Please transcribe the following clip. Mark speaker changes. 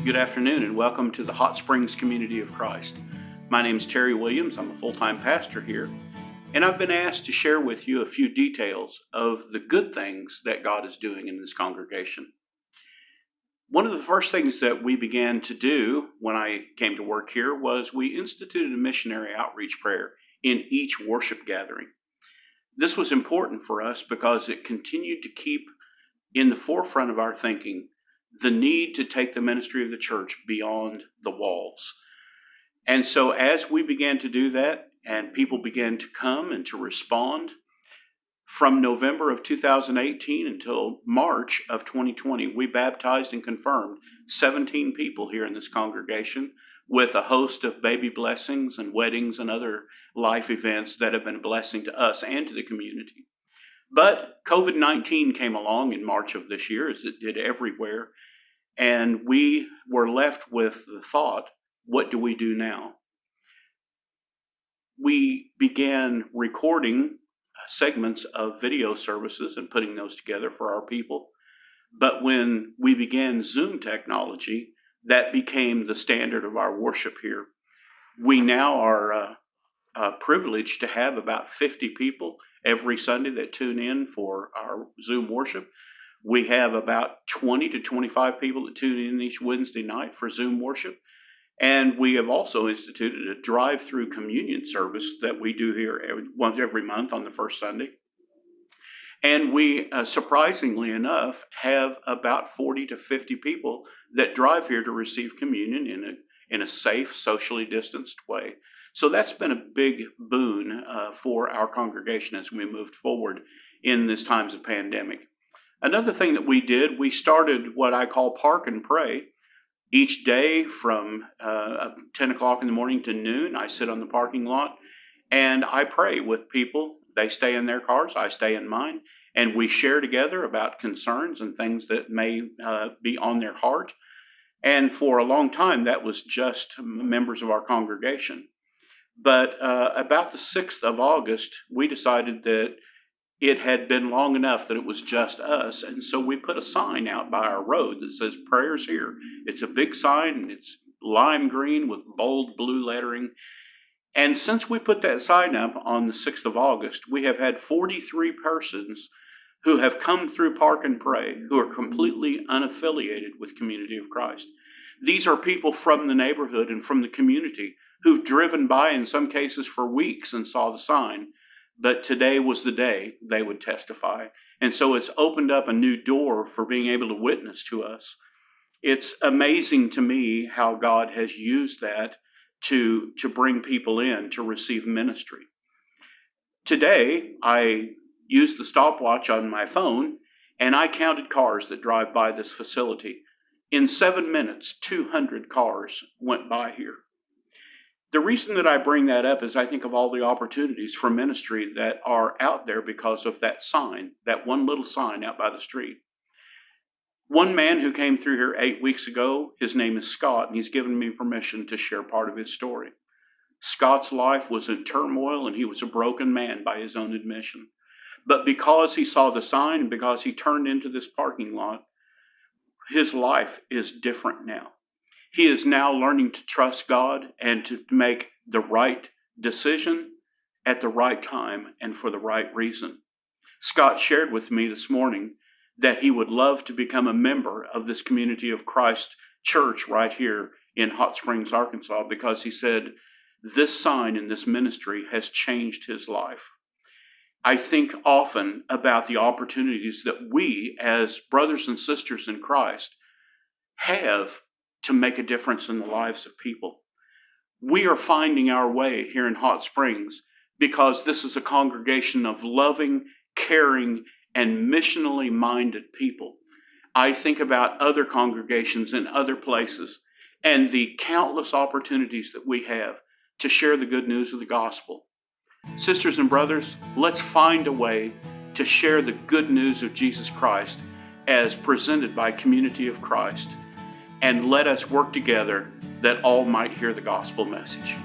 Speaker 1: Good afternoon and welcome to the Hot Springs Community of Christ. My name is Terry Williams. I'm a full-time pastor here, and I've been asked to share with you a few details of the good things that God is doing in this congregation. One of the first things that we began to do when I came to work here was we instituted a missionary outreach prayer in each worship gathering. This was important for us because it continued to keep in the forefront of our thinking the need to take the ministry of the church beyond the walls. And so as we began to do that and people began to come and to respond, from November of 2018 until March of 2020, we baptized and confirmed 17 people here in this congregation with a host of baby blessings and weddings and other life events that have been a blessing to us and to the community. But COVID-19 came along in March of this year, as it did everywhere, and we were left with the thought, what do we do now? We began recording segments of video services and putting those together for our people. But when we began Zoom technology, that became the standard of our worship here. We now are privileged to have about 50 people every Sunday that tune in for our Zoom worship. We have about 20 to 25 people that tune in each Wednesday night for Zoom worship. And we have also instituted a drive-through communion service that we do here every month on the first Sunday. And we, surprisingly enough, have about 40 to 50 people that drive here to receive communion in a safe, socially distanced way. So that's been a big boon for our congregation as we moved forward in these times of pandemic. Another thing that we did, we started what I call Park and Pray. Each day from 10 o'clock in the morning to noon, I sit on the parking lot and I pray with people. They stay in their cars, I stay in mine, and we share together about concerns and things that may be on their heart. And for a long time, that was just members of our congregation. But about the 6th of August, we decided that it had been long enough that it was just us. And so we put a sign out by our road that says prayers here. It's a big sign and it's lime green with bold blue lettering. And since we put that sign up on the 6th of August, we have had 43 persons who have come through Park and Pray who are completely unaffiliated with Community of Christ. These are people from the neighborhood and from the community who've driven by in some cases for weeks and saw the sign. But today was the day they would testify. And so it's opened up a new door for being able to witness to us. It's amazing to me how God has used that to bring people in to receive ministry. Today, I used the stopwatch on my phone and I counted cars that drive by this facility. In 7 minutes, 200 cars went by here. The reason that I bring that up is I think of all the opportunities for ministry that are out there because of that sign, that one little sign out by the street. One man who came through here 8 weeks ago, his name is Scott, and he's given me permission to share part of his story. Scott's life was in turmoil, and he was a broken man by his own admission. But because he saw the sign and because he turned into this parking lot, his life is different now. He is now learning to trust God and to make the right decision at the right time and for the right reason. Scott shared with me this morning that he would love to become a member of this Community of Christ church right here in Hot Springs, Arkansas, because he said this sign in this ministry has changed his life. I think often about the opportunities that we as brothers and sisters in Christ have to make a difference in the lives of people. We are finding our way here in Hot Springs because this is a congregation of loving, caring, and missionally minded people. I think about other congregations in other places and the countless opportunities that we have to share the good news of the gospel. Sisters and brothers, let's find a way to share the good news of Jesus Christ as presented by Community of Christ. And let us work together that all might hear the gospel message.